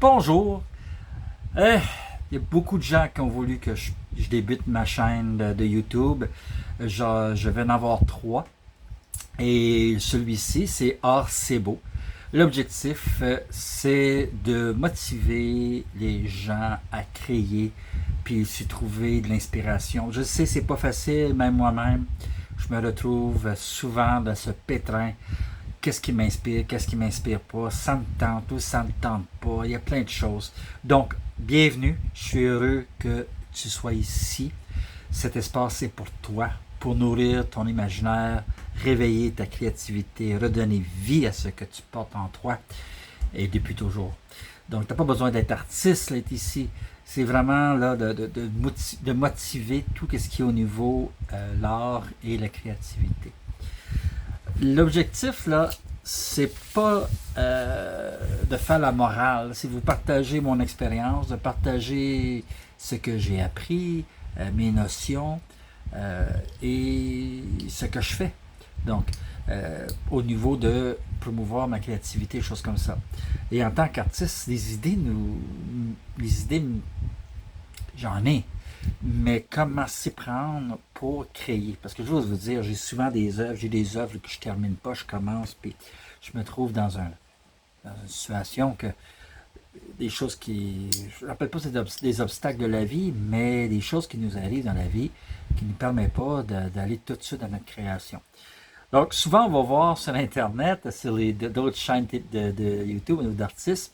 Bonjour. Il y a beaucoup de gens qui ont voulu que je débute ma chaîne de YouTube. Je vais en avoir trois. Et celui-ci, c'est Art C'est Beau. L'objectif, c'est de motiver les gens à créer puis se trouver de l'inspiration. Je sais, c'est pas facile, même moi-même. Je me retrouve souvent dans ce pétrin. Qu'est-ce qui m'inspire pas, ça me tente ou ça me tente pas, il y a plein de choses. Donc, bienvenue, je suis heureux que tu sois ici. Cet espace est pour toi, pour nourrir ton imaginaire, réveiller ta créativité, redonner vie à ce que tu portes en toi et depuis toujours. Donc, tu n'as pas besoin d'être artiste, là, ici. C'est vraiment là de motiver tout ce qui est au niveau l'art et la créativité. L'objectif, là, c'est pas de faire la morale, c'est vous partager mon expérience, de partager ce que j'ai appris, mes notions et ce que je fais. Donc, au niveau de promouvoir ma créativité, choses comme ça. Et en tant qu'artiste, les idées, j'en ai. Mais comment s'y prendre pour créer? Parce que je vais vous dire, j'ai souvent j'ai des œuvres que je ne termine pas, je commence, puis je me trouve dans une situation que des choses qui, je ne rappelle pas des obstacles de la vie, mais des choses qui nous arrivent dans la vie qui ne nous permettent pas d'aller tout de suite dans notre création. Donc, souvent, on va voir sur Internet, sur d'autres chaînes de YouTube ou d'artistes,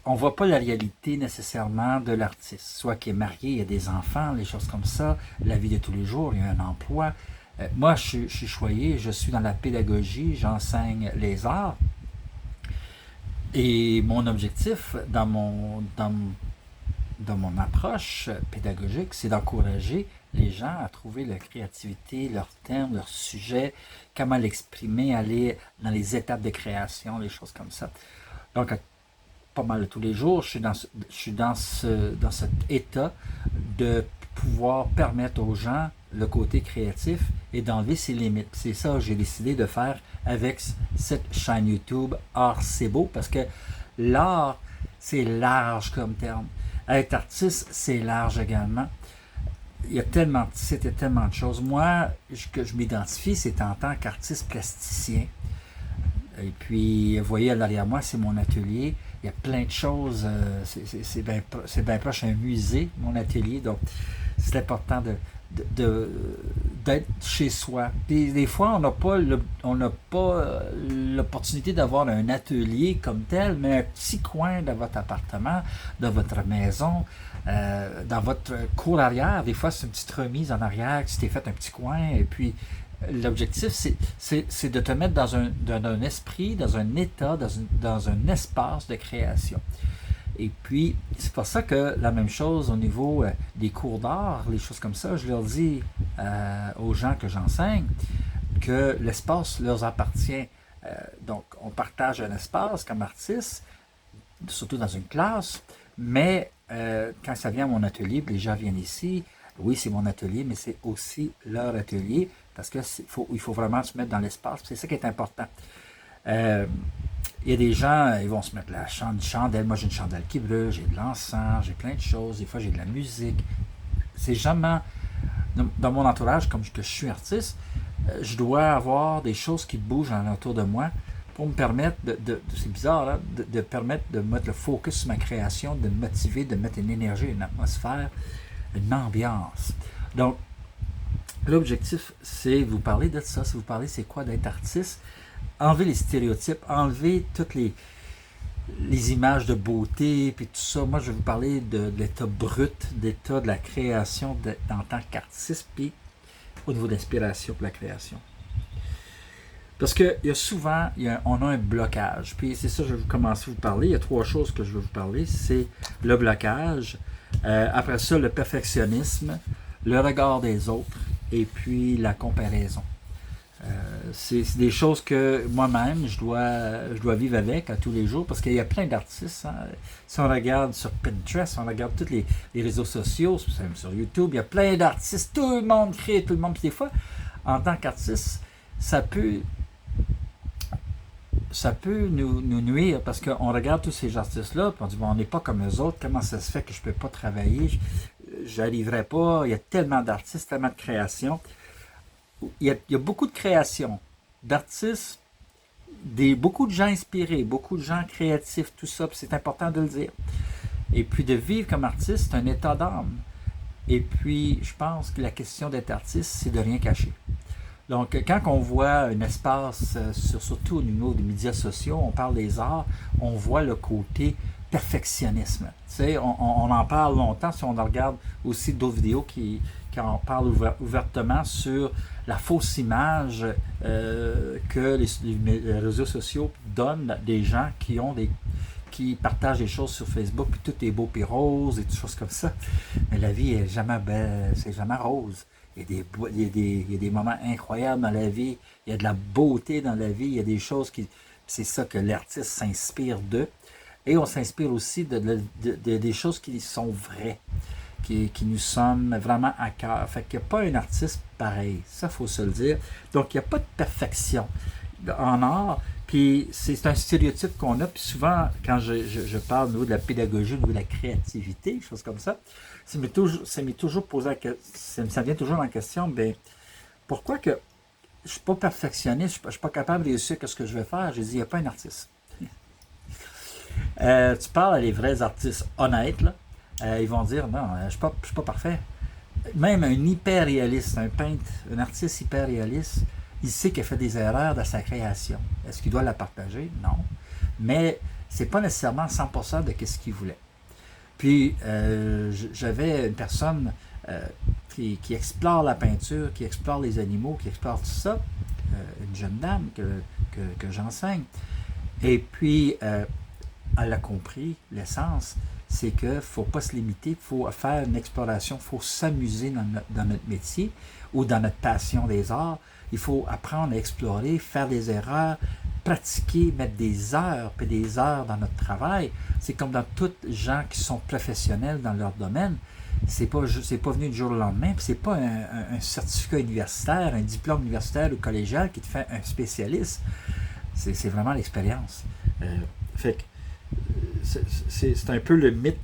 on ne voit pas la réalité nécessairement de l'artiste. Soit qu'il est marié, il y a des enfants, les choses comme ça, la vie de tous les jours, il y a un emploi. Moi, je suis choyé, je suis dans la pédagogie, j'enseigne les arts. Et mon objectif dans mon approche pédagogique, c'est d'encourager les gens à trouver leur créativité, leur thème, leur sujet, comment l'exprimer, aller dans les étapes de création, les choses comme ça. Donc, pas mal tous les jours, je suis dans cet état de pouvoir permettre aux gens le côté créatif et d'enlever ses limites. C'est ça que j'ai décidé de faire avec cette chaîne YouTube Art C'est Beau, parce que l'art, c'est large comme terme. Être artiste, c'est large également. Il y a tellement de sites, il y a tellement de choses. Moi, que je m'identifie, c'est en tant qu'artiste plasticien. Et puis, vous voyez, derrière moi, c'est mon atelier. Il y a plein de choses. C'est bien proche un musée, mon atelier. Donc, c'est important d'être chez soi. Puis, des fois, on n'a pas l'opportunité d'avoir un atelier comme tel, mais un petit coin de votre appartement, de votre maison, dans votre cour arrière. Des fois, c'est une petite remise en arrière, que tu t'es fait un petit coin, et puis l'objectif, c'est de te mettre dans un esprit, dans un état, dans un espace de création. Et puis, c'est pour ça que la même chose au niveau des cours d'art, les choses comme ça, je leur dis aux gens que j'enseigne que l'espace leur appartient. Donc, on partage un espace comme artiste, surtout dans une classe, mais quand ça vient à mon atelier, les gens viennent ici, oui, c'est mon atelier, mais c'est aussi leur atelier, parce qu'il faut vraiment se mettre dans l'espace. C'est ça qui est important. Il y a des gens, ils vont se mettre une chandelle. Moi, j'ai une chandelle qui brûle, j'ai de l'encens, j'ai plein de choses. Des fois, j'ai de la musique. C'est jamais... Dans mon entourage, comme que je suis artiste, je dois avoir des choses qui bougent autour de moi pour me permettre c'est bizarre, hein, de permettre de mettre le focus sur ma création, de me motiver, de mettre une énergie, une atmosphère, une ambiance. Donc, l'objectif, c'est vous parler de ça. Si vous parlez, c'est quoi d'être artiste? Enlever les stéréotypes, enlever toutes les images de beauté, puis tout ça. Moi, je vais vous parler de l'état brut, d'état de la création en tant qu'artiste, puis au niveau d'inspiration pour la création. Parce qu'il y a souvent, on a un blocage. Puis c'est ça que je vais commencer à vous parler. Il y a trois choses que je vais vous parler. C'est le blocage, après ça, le perfectionnisme, le regard des autres, et puis la comparaison. C'est des choses que moi-même, je dois vivre avec à tous les jours, parce qu'il y a plein d'artistes. Hein. Si on regarde sur Pinterest, on regarde tous les réseaux sociaux, sur YouTube, il y a plein d'artistes, tout le monde crée, tout le monde. Puis des fois, en tant qu'artiste, ça peut ça peut nous nuire parce qu'on regarde tous ces artistes-là, puis on dit, bon, on n'est pas comme eux autres, comment ça se fait que je ne peux pas travailler, j'arriverai pas, il y a tellement d'artistes, tellement de créations. Il y a beaucoup de créations, d'artistes, beaucoup de gens inspirés, beaucoup de gens créatifs, tout ça, puis c'est important de le dire. Et puis de vivre comme artiste, c'est un état d'âme. Et puis, je pense que la question d'être artiste, c'est de rien cacher. Donc, quand on voit un espace, surtout au niveau des médias sociaux, on parle des arts, on voit le côté perfectionnisme. Tu sais, on en parle longtemps si on regarde aussi d'autres vidéos qui en parlent ouvertement sur la fausse image que les réseaux sociaux donnent des gens qui partagent des choses sur Facebook, puis tout est beau puis rose et des choses comme ça. Mais la vie est jamais belle, c'est jamais rose. Il y a des moments incroyables dans la vie, il y a de la beauté dans la vie, il y a des choses qui... C'est ça que l'artiste s'inspire d'eux. Et on s'inspire aussi des choses qui sont vraies, qui nous sommes vraiment à cœur. Fait qu'il n'y a pas un artiste pareil, ça, il faut se le dire. Donc, il n'y a pas de perfection en art. Puis c'est un stéréotype qu'on a, puis souvent, quand je parle au niveau de la pédagogie, au niveau de la créativité, des choses comme ça m'est toujours posé ça vient toujours en question, ben pourquoi que je ne suis pas perfectionniste, je ne suis pas capable de réussir ce que je vais faire, j'ai dit, il n'y a pas un artiste. Tu parles à les vrais artistes honnêtes, là, ils vont dire, non, je ne suis pas parfait. Même un hyper-réaliste, un peintre, un artiste hyper-réaliste, il sait qu'il a fait des erreurs dans sa création. Est-ce qu'il doit la partager? Non. Mais c'est pas nécessairement 100% de ce qu'il voulait. Puis, j'avais une personne qui explore la peinture, qui explore les animaux, qui explore tout ça, une jeune dame que j'enseigne. Et puis, elle a compris l'essence, c'est qu'il ne faut pas se limiter, il faut faire une exploration, il faut s'amuser dans notre métier ou dans notre passion des arts. Il faut apprendre à explorer, faire des erreurs, pratiquer, mettre des heures et des heures dans notre travail. C'est comme dans tous les gens qui sont professionnels dans leur domaine. C'est pas venu du jour au lendemain, puis c'est pas un certificat universitaire, un diplôme universitaire ou collégial qui te fait un spécialiste. C'est vraiment l'expérience. Fait que c'est un peu le mythe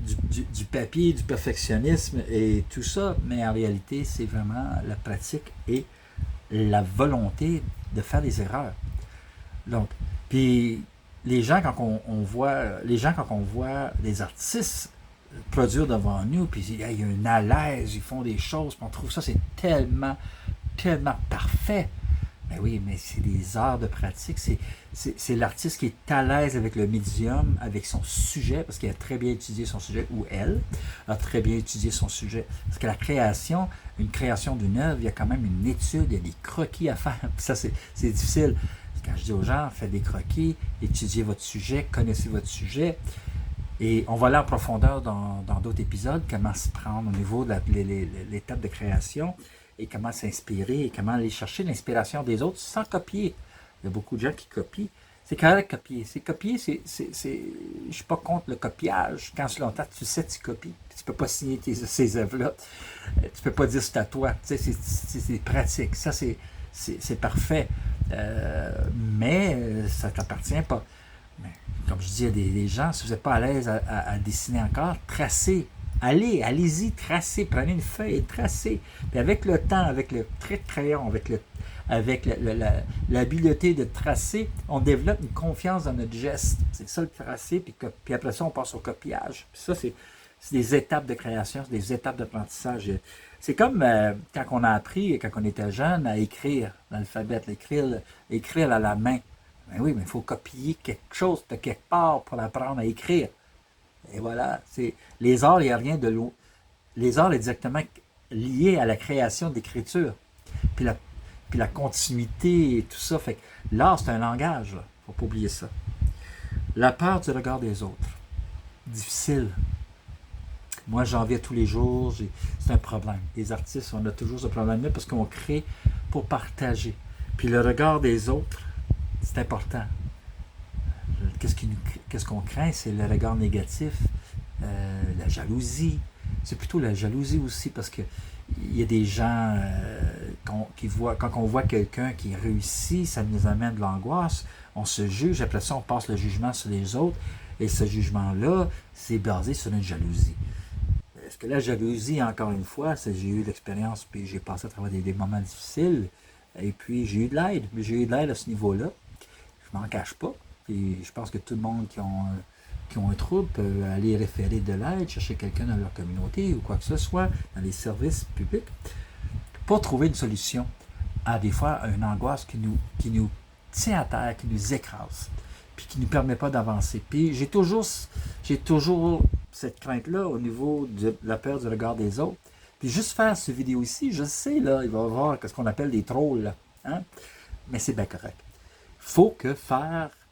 du papier, du perfectionnisme et tout ça, mais en réalité, c'est vraiment la pratique et la volonté de faire des erreurs. Donc, puis les gens quand on voit les artistes produire devant nous, puis il y a un à l'aise, ils font des choses, puis on trouve ça c'est tellement parfait. Ben oui, mais c'est des heures de pratique, c'est l'artiste qui est à l'aise avec le médium, avec son sujet, parce qu'il a très bien étudié son sujet, ou elle a très bien étudié son sujet. Parce que la création, une création d'une œuvre, il y a quand même une étude, il y a des croquis à faire, puis ça c'est difficile. Quand je dis aux gens, faites des croquis, étudiez votre sujet, connaissez votre sujet, et on va aller en profondeur dans d'autres épisodes, comment se prendre au niveau de l'étape de création, et comment s'inspirer, et comment aller chercher l'inspiration des autres sans copier. Il y a beaucoup de gens qui copient. C'est correct de copier. Je ne suis pas contre le copiage. Quand c'est longtemps, tu sais, tu copies. Tu ne peux pas signer ces œuvres-là. Tu ne peux pas dire c'est à toi. Tu sais, c'est pratique. Ça, c'est parfait. Mais ça ne t'appartient pas. Mais, comme je dis à des gens, si vous n'êtes pas à l'aise à dessiner encore, tracez. Allez-y, tracez, prenez une feuille et tracez. Puis avec le temps, avec le trait de crayon, avec l'habileté de tracer, on développe une confiance dans notre geste. C'est ça le tracé, puis après ça, on passe au copiage. Puis ça, c'est des étapes de création, c'est des étapes d'apprentissage. C'est comme quand on a appris, quand on était jeune, à écrire l'alphabet, écrire à la main. Ben oui, mais il faut copier quelque chose de quelque part pour apprendre à écrire. Et voilà, les arts, il n'y a rien de l'eau. Les arts est directement lié à la création d'écriture. Puis la continuité et tout ça. Fait que l'art, c'est un langage. Il ne faut pas oublier ça. La peur du regard des autres. Difficile. Moi, j'en viens tous les jours. C'est un problème. Les artistes, on a toujours ce problème-là parce qu'on crée pour partager. Puis le regard des autres, c'est important. Qu'est-ce qu'on craint? C'est le regard négatif, la jalousie. C'est plutôt la jalousie aussi parce que il y a des gens quand on voit quelqu'un qui réussit, ça nous amène de l'angoisse, on se juge, après ça, on passe le jugement sur les autres, et ce jugement-là, c'est basé sur une jalousie. Est-ce que la jalousie, encore une fois, j'ai eu l'expérience, puis j'ai passé à travers des moments difficiles, et puis j'ai eu de l'aide. J'ai eu de l'aide à ce niveau-là. Je m'en cache pas. Et je pense que tout le monde qui ont un trouble peut aller référer de l'aide, chercher quelqu'un dans leur communauté ou quoi que ce soit, dans les services publics, pour trouver une solution à des fois une angoisse qui nous tient à terre, qui nous écrase, puis qui ne nous permet pas d'avancer. Puis j'ai toujours cette crainte-là au niveau de la peur du regard des autres. Puis juste faire cette vidéo ici, je sais, là, il va y avoir ce qu'on appelle des trolls, là, hein? Mais c'est bien correct. Il faut que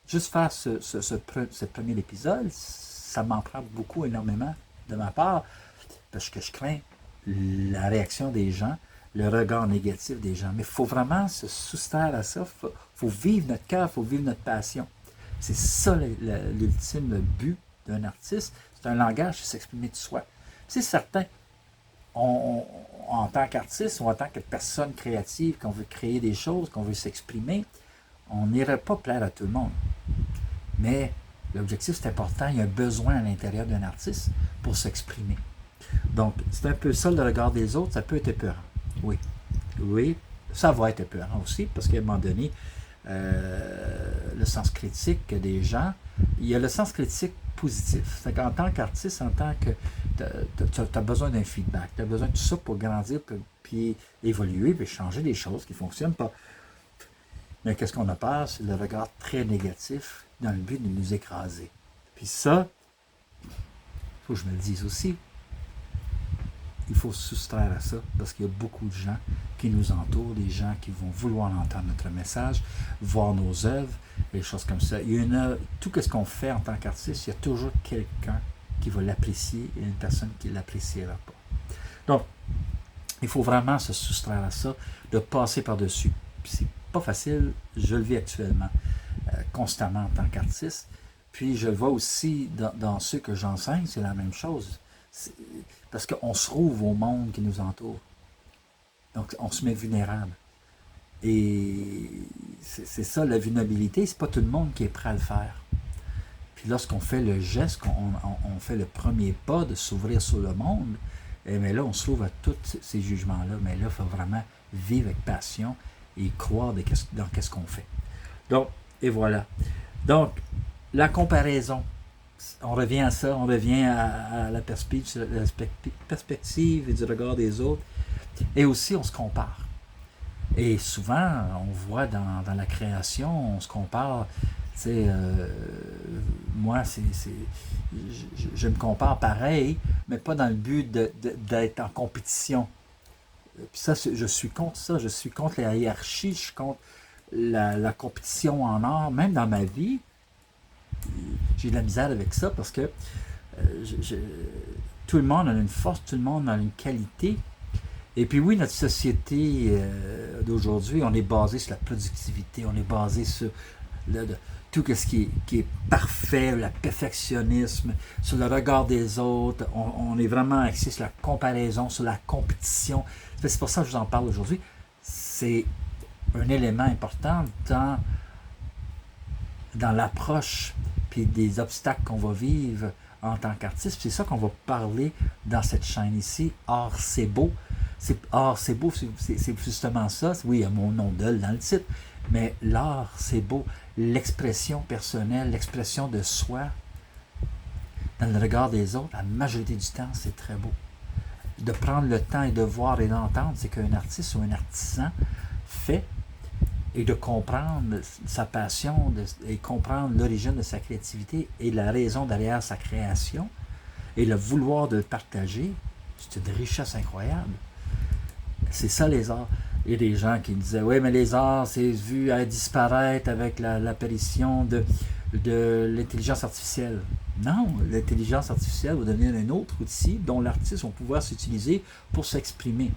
juste faire ce premier épisode, ça m'en prend beaucoup, énormément de ma part, parce que je crains la réaction des gens, le regard négatif des gens. Mais il faut vraiment se soustraire à ça, il faut vivre notre cœur, il faut vivre notre passion. C'est ça l'ultime but d'un artiste, c'est un langage qui s'exprimer de soi. C'est certain, en tant qu'artiste ou en tant que personne créative, qu'on veut créer des choses, qu'on veut s'exprimer, on n'irait pas plaire à tout le monde. Mais l'objectif, c'est important. Il y a un besoin à l'intérieur d'un artiste pour s'exprimer. Donc, c'est un peu ça le regard des autres. Ça peut être épeurant. Oui. Oui, ça va être épeurant aussi, parce qu'à un moment donné, le sens critique des gens, il y a le sens critique positif. C'est qu'en tant qu'artiste, en tant que tu as besoin d'un feedback, tu as besoin de tout ça pour grandir, puis évoluer, puis changer des choses qui ne fonctionnent pas. Mais qu'est-ce qu'on a peur? C'est le regard très négatif dans le but de nous écraser. Puis ça, il faut que je me le dise aussi, il faut se soustraire à ça, parce qu'il y a beaucoup de gens qui nous entourent, des gens qui vont vouloir entendre notre message, voir nos œuvres, des choses comme ça. Tout ce qu'on fait en tant qu'artiste, il y a toujours quelqu'un qui va l'apprécier et une personne qui ne l'appréciera pas. Donc, il faut vraiment se soustraire à ça, de passer par-dessus. Puis c'est pas facile, je le vis actuellement, constamment en tant qu'artiste. Puis je le vois aussi dans ceux que j'enseigne, c'est la même chose. Parce qu'on se trouve au monde qui nous entoure. Donc on se met vulnérable. Et c'est ça, la vulnérabilité, c'est pas tout le monde qui est prêt à le faire. Puis lorsqu'on fait le geste, on fait le premier pas de s'ouvrir sur le monde, mais là on se trouve à tous ces jugements-là. Mais là, il faut vraiment vivre avec passion et croire dans qu'est-ce qu'on fait. Donc, et voilà. Donc, la comparaison, on revient à ça, on revient à la perspective et du regard des autres. Et aussi, on se compare. Et souvent, on voit dans la création, on se compare. Tu sais, moi, je me compare pareil, mais pas dans le but d'être en compétition. Puis ça, je suis contre ça, je suis contre la hiérarchie, je suis contre la compétition en art, même dans ma vie, j'ai de la misère avec ça parce que tout le monde a une force, tout le monde a une qualité. Et puis oui, notre société d'aujourd'hui, on est basé sur la productivité, on est basé sur tout ce qui est parfait, le perfectionnisme, sur le regard des autres. On est vraiment axé sur la comparaison, sur la compétition. C'est pour ça que je vous en parle aujourd'hui. C'est un élément important dans l'approche puis des obstacles qu'on va vivre en tant qu'artiste. C'est ça qu'on va parler dans cette chaîne ici. Art, c'est beau. Art, c'est beau, c'est justement ça. Oui, il y a mon nom d'œil dans le titre. Mais l'art, c'est beau. L'expression personnelle, l'expression de soi dans le regard des autres, la majorité du temps, c'est très beau. De prendre le temps et de voir et d'entendre ce qu'un artiste ou un artisan fait et de comprendre sa passion et comprendre l'origine de sa créativité et la raison derrière sa création et le vouloir de le partager, c'est une richesse incroyable. C'est ça les arts. Il y a des gens qui disaient, oui, mais les arts, c'est vu à disparaître avec l'apparition de l'intelligence artificielle. Non, l'intelligence artificielle va devenir un autre outil dont l'artiste va pouvoir s'utiliser pour s'exprimer.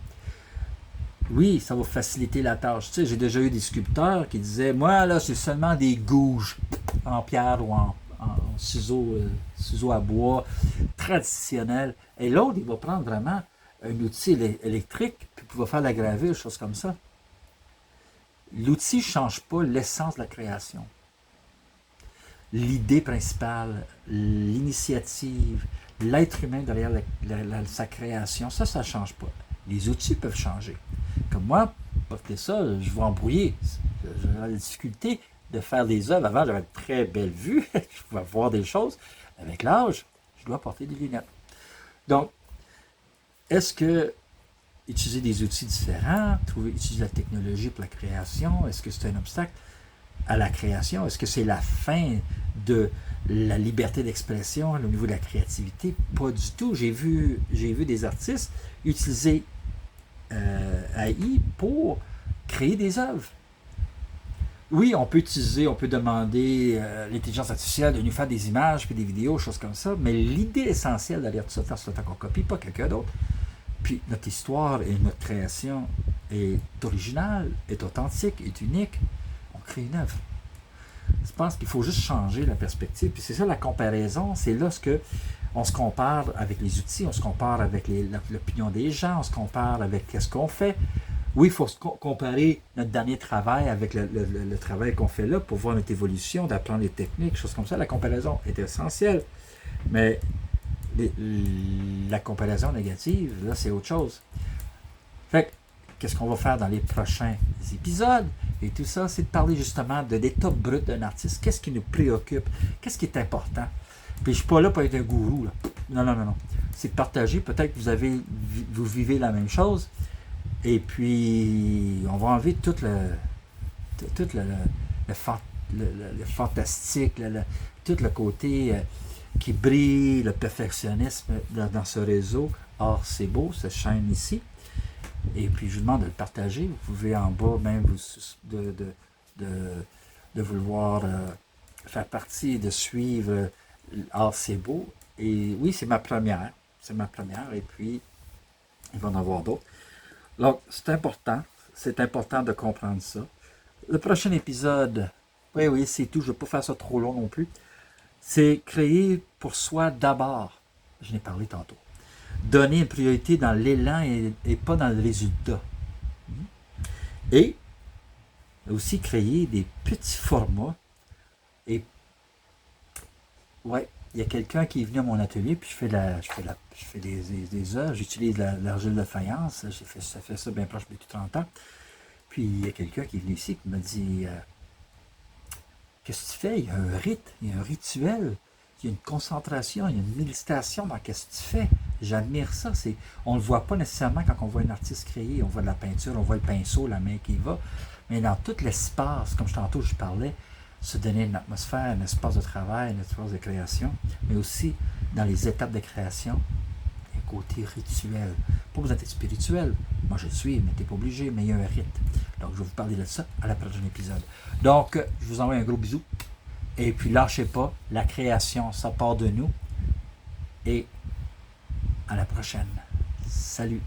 Oui, ça va faciliter la tâche. Tu sais, j'ai déjà eu des sculpteurs qui disaient, moi, là, c'est seulement des gouges en pierre ou en ciseaux à bois traditionnels. Et l'autre, il va prendre vraiment un outil électrique, puis pouvoir faire de la gravure, des choses comme ça. L'outil ne change pas l'essence de la création. L'idée principale, l'initiative, l'être humain derrière sa création, ça ne change pas. Les outils peuvent changer. Comme moi, porter ça, je vais embrouiller. J'ai la difficulté de faire des œuvres. Avant, j'avais une très belle vue, je pouvais voir des choses. Avec l'âge, je dois porter des lunettes. Donc, est-ce que utiliser des outils différents, utiliser la technologie pour la création, est-ce que c'est un obstacle à la création? Est-ce que c'est la fin de la liberté d'expression au niveau de la créativité? Pas du tout. J'ai vu des artistes utiliser AI pour créer des œuvres. Oui, on peut demander l'intelligence artificielle de nous faire des images puis des vidéos, choses comme ça, mais l'idée essentielle derrière tout ça, c'est le temps qu'on copie, pas quelqu'un d'autre. Puis notre histoire et notre création est originale, est authentique, est unique. On crée une œuvre. Je pense qu'il faut juste changer la perspective. Puis c'est ça la comparaison, c'est là on se compare avec les outils, on se compare avec l'opinion des gens, on se compare avec ce qu'on fait. Oui, il faut comparer notre dernier travail avec le travail qu'on fait là pour voir notre évolution, d'apprendre les techniques, choses comme ça. La comparaison est essentielle. Mais la comparaison négative, là, c'est autre chose. Fait que, qu'est-ce qu'on va faire dans les prochains épisodes? Et tout ça, c'est de parler justement de l'état brut d'un artiste. Qu'est-ce qui nous préoccupe? Qu'est-ce qui est important? Puis je ne suis pas là pour être un gourou. Là. Non. C'est de partager. Peut-être que vous vivez la même chose. Et puis, on va enlever tout le fantastique, tout le côté qui brille, le perfectionnisme dans ce réseau. Or, c'est beau, cette chaîne ici. Et puis, je vous demande de le partager. Vous pouvez en bas même de vouloir faire partie, de suivre Or, c'est beau. Et oui, c'est ma première. Et puis, il va en avoir d'autres. Donc, c'est important de comprendre ça. Le prochain épisode, oui, c'est tout, je ne vais pas faire ça trop long non plus, c'est créer pour soi d'abord, je n'ai parlé tantôt, donner une priorité dans l'élan et pas dans le résultat. Et aussi créer des petits formats. Et, ouais, il y a quelqu'un qui est venu à mon atelier, puis je fais des œuvres, j'utilise l'argile de faïence, ça fait ça bien proche depuis 30 ans. Puis il y a quelqu'un qui est venu ici qui m'a dit qu'est-ce que tu fais? Il y a un rite, il y a un rituel, il y a une concentration, il y a une méditation dans qu'est-ce que tu fais. J'admire ça. On ne le voit pas nécessairement quand on voit un artiste créer, on voit de la peinture, on voit le pinceau, la main qui va, mais dans tout l'espace, comme tantôt je parlais, se donner une atmosphère, un espace de travail, un espace de création, mais aussi dans les étapes de création, il y a un côté rituel. Pas besoin d'être spirituel, moi je le suis, mais tu n'es pas obligé, mais il y a un rite. Donc je vais vous parler de ça à la prochaine épisode. Donc, je vous envoie un gros bisou, et puis lâchez pas, la création, ça part de nous, et à la prochaine. Salut!